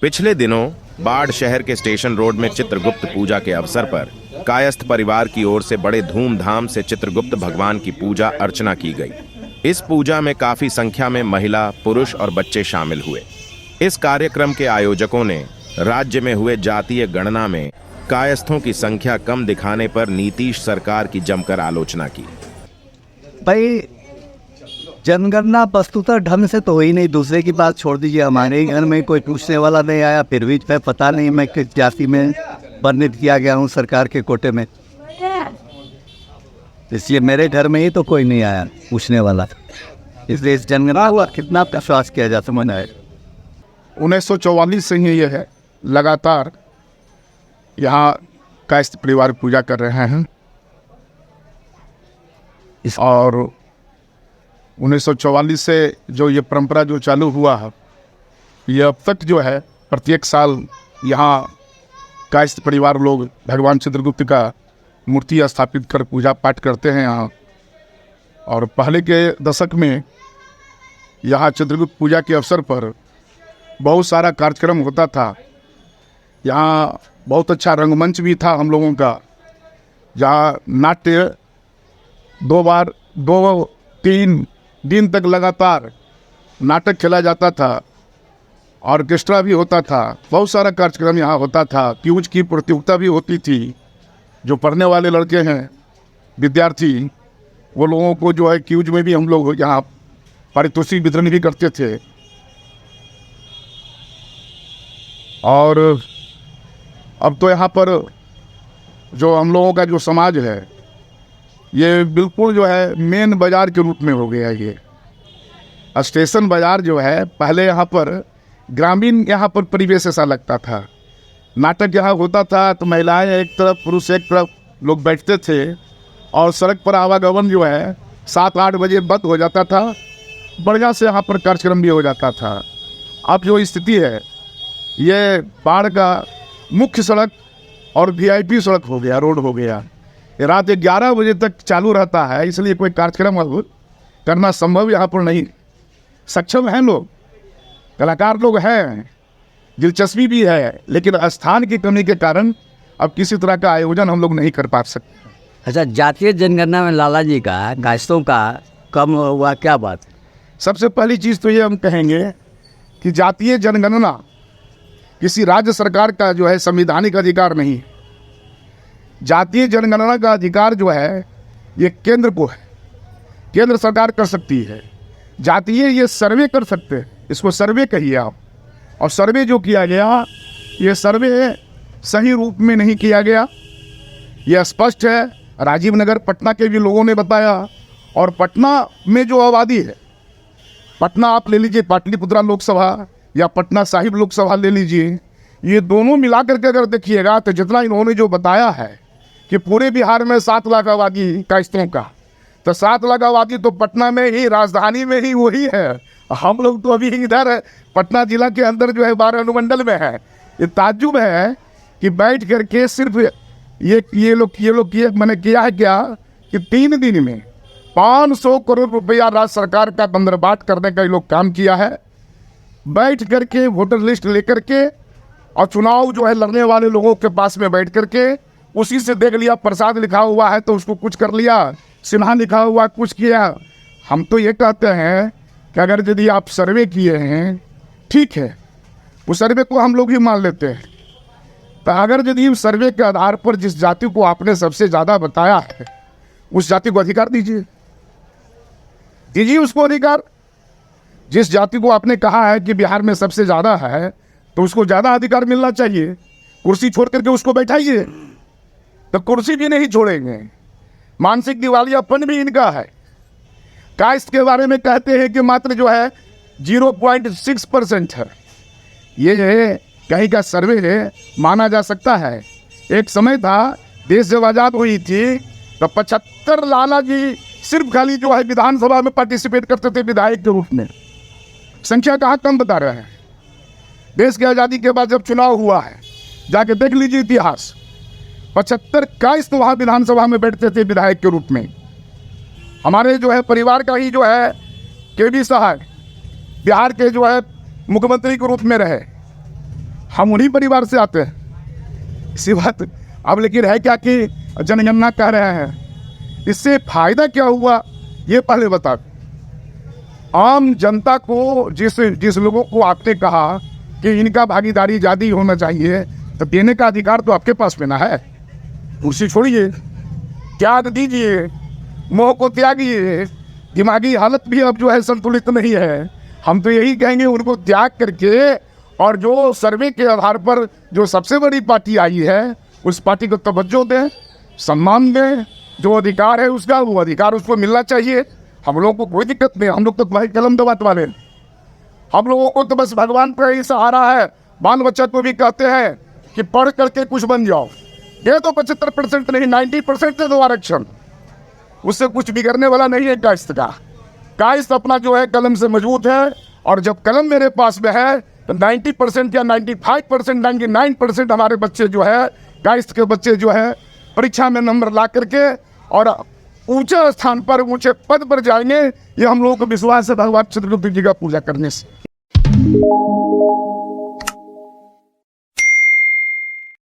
पिछले दिनों बाढ़ शहर के स्टेशन रोड में चित्रगुप्त पूजा के अवसर पर कायस्थ परिवार की ओर से बड़े धूमधाम से चित्रगुप्त भगवान की पूजा अर्चना की गई। इस पूजा में काफी संख्या में महिला, पुरुष और बच्चे शामिल हुए। इस कार्यक्रम के आयोजकों ने राज्य में हुए जातीय गणना में कायस्थों की संख्या कम दिखाने पर नीतीश सरकार की जमकर आलोचना की। भाई, जनगणना वस्तुतः ढंग से तो हुई नहीं। दूसरे की बात छोड़ दीजिए, हमारे घर में कोई पूछने वाला नहीं आया। फिर भी पता नहीं मैं किस जाति में वर्णित किया गया हूँ सरकार के कोटे में, इसलिए मेरे घर में ही तो कोई नहीं आया पूछने वाला। इसलिए इस जनगणना हुआ कितना विश्वास किया जा सकता है। 1944 से ही ये है, लगातार यहाँ कायस्थ परिवार पूजा कर रहे हैं और 1944 से जो ये परंपरा जो चालू हुआ है, ये अब तक जो है प्रत्येक साल यहाँ कायस्थ परिवार लोग भगवान चित्रगुप्त का मूर्ति स्थापित कर पूजा पाठ करते हैं यहाँ। और पहले के दशक में यहाँ चित्रगुप्त पूजा के अवसर पर बहुत सारा कार्यक्रम होता था। यहाँ बहुत अच्छा रंगमंच भी था हम लोगों का, जहाँ नाट्य 2-3 दिन तक लगातार नाटक खेला जाता था, ऑर्केस्ट्रा भी होता था, बहुत सारा कार्यक्रम यहाँ होता था। क्यूज की प्रतियोगिता भी होती थी। जो पढ़ने वाले लड़के हैं, विद्यार्थी, वो लोगों को जो है क्यूज में भी हम लोग यहाँ पारितोषिक वितरण भी करते थे। और अब तो यहाँ पर जो हम लोगों का जो समाज है, ये बिल्कुल जो है मेन बाज़ार के रूप में हो गया है। ये स्टेशन बाज़ार जो है, पहले यहाँ पर ग्रामीण यहाँ पर परिवेश ऐसा लगता था। नाटक यहाँ होता था तो महिलाएं एक तरफ, पुरुष एक तरफ, लोग बैठते थे और सड़क पर आवागमन जो है 7-8 बजे बंद हो जाता था। बढ़िया से यहाँ पर कार्यक्रम भी हो जाता था। अब जो स्थिति है, ये बाढ़ का मुख्य सड़क और वीआईपी सड़क हो गया, रोड हो गया। ये रात 11 बजे तक चालू रहता है, इसलिए कोई कार्यक्रम अब करना संभव यहाँ पर नहीं। सक्षम हैं लोग, कलाकार लोग हैं, दिलचस्पी भी है, लेकिन स्थान की कमी के कारण अब किसी तरह का आयोजन हम लोग नहीं कर पा सकते। अच्छा, जातीय जनगणना में लाला जी का कायस्थों का कम हुआ, क्या बात? सबसे पहली चीज़ तो ये हम कहेंगे कि जातीय जनगणना किसी राज्य सरकार का जो है संवैधानिक अधिकार नहीं है। जातीय जनगणना का अधिकार जो है ये केंद्र को है, केंद्र सरकार कर सकती है। जातीय ये सर्वे कर सकते हैं, इसको सर्वे कहिए आप। और सर्वे जो किया गया, ये सर्वे सही रूप में नहीं किया गया, यह स्पष्ट है। राजीव नगर पटना के भी लोगों ने बताया। और पटना में जो आबादी है, पटना आप ले लीजिए, पाटलिपुत्रा लोकसभा या पटना साहिब लोकसभा ले लीजिए, ये दोनों मिला करके अगर देखिएगा तो जितना इन्होंने जो बताया है कि पूरे बिहार में 7 लाख आबादी कायस्थों का, तो 7 लाख आबादी तो पटना में ही, राजधानी में ही वही है। हम लोग तो अभी इधर पटना जिला के अंदर जो है 12 अनुमंडल में है। ये ताज्जुब है कि बैठ करके सिर्फ ये लोग मैंने किया है क्या कि 3 दिन में 500 करोड़ रुपया राज्य सरकार का बंदरबाट करने का ये लोग काम किया है। बैठ करके वोटर लिस्ट लेकर के और चुनाव जो है लड़ने वाले लोगों के पास में बैठ करके उसी से देख लिया, प्रसाद लिखा हुआ है तो उसको कुछ कर लिया, सिन्हा लिखा हुआ कुछ किया। हम तो ये कहते हैं कि अगर यदि आप सर्वे किए हैं, ठीक है, उस सर्वे को हम लोग ही मान लेते हैं। तो अगर यदि उस सर्वे के आधार पर जिस जाति को आपने सबसे ज़्यादा बताया है, उस जाति को अधिकार दीजिए उसको अधिकार। जिस जाति को आपने कहा है कि बिहार में सबसे ज़्यादा है, तो उसको ज़्यादा अधिकार मिलना चाहिए। कुर्सी छोड़ करके उसको बैठाइए, तो कुर्सी भी नहीं छोड़ेंगे। मानसिक दिवालियापन भी इनका है। कायस्थ के बारे में कहते हैं कि मात्र जो है 0.6% है। ये कहीं का सर्वे है, माना जा सकता है। एक समय था, देश जब आज़ाद हुई थी तो 75 लाला जी सिर्फ खाली जो है विधानसभा में पार्टिसिपेट करते थे विधायक के रूप में। संख्या कहाँ कम बता रहे हैं। देश की आज़ादी के बाद जब चुनाव हुआ है, जाके देख लीजिए इतिहास, 75 कायस्थ वहाँ विधानसभा में बैठते थे विधायक के रूप में। हमारे जो है परिवार का ही जो है केबी साहब बिहार के जो है मुख्यमंत्री के रूप में रहे। हम उन्हीं परिवार से आते हैं। इसी बात अब लेकिन है क्या कि जनगणना कह रहे हैं, इससे फायदा क्या हुआ ये पहले बता। आम जनता को जिस लोगों को आपने कहा कि इनका भागीदारी ज़्यादा होना चाहिए, तो देने का अधिकार तो आपके पास में ना है। कुर्सी छोड़िए, त्याग दीजिए, मोह को त्यागिए। दिमागी हालत भी अब जो है संतुलित नहीं है। हम तो यही कहेंगे उनको त्याग करके, और जो सर्वे के आधार पर जो सबसे बड़ी पार्टी आई है उस पार्टी को तवज्जो दें, सम्मान दें। जो अधिकार है उसका, वो अधिकार उसको मिलना चाहिए। हम लोगों को कोई दिक्कत नहीं, हम लोग तो भाई कलम दबाने वाले। हम लोगों को तो बस भगवान पर ही सहारा है। बाल बच्चा को भी कहते हैं कि पढ़ करके कुछ बन जाओ। ये तो 75% नहीं, 90% दे दो आरक्षण, उससे कुछ बिगड़ने वाला नहीं है कायस्थ का। कायस्थ अपना जो है कलम से मजबूत है, और जब कलम मेरे पास में है तो 90% या 95%, 99% हमारे बच्चे जो है, कायस्थ के बच्चे जो है, परीक्षा में नंबर ला करके और ऊंचे स्थान पर, ऊंचे पद पर जाएंगे। ये हम लोगों को विश्वास है भगवान चित्रगुप्त जी का पूजा करने से।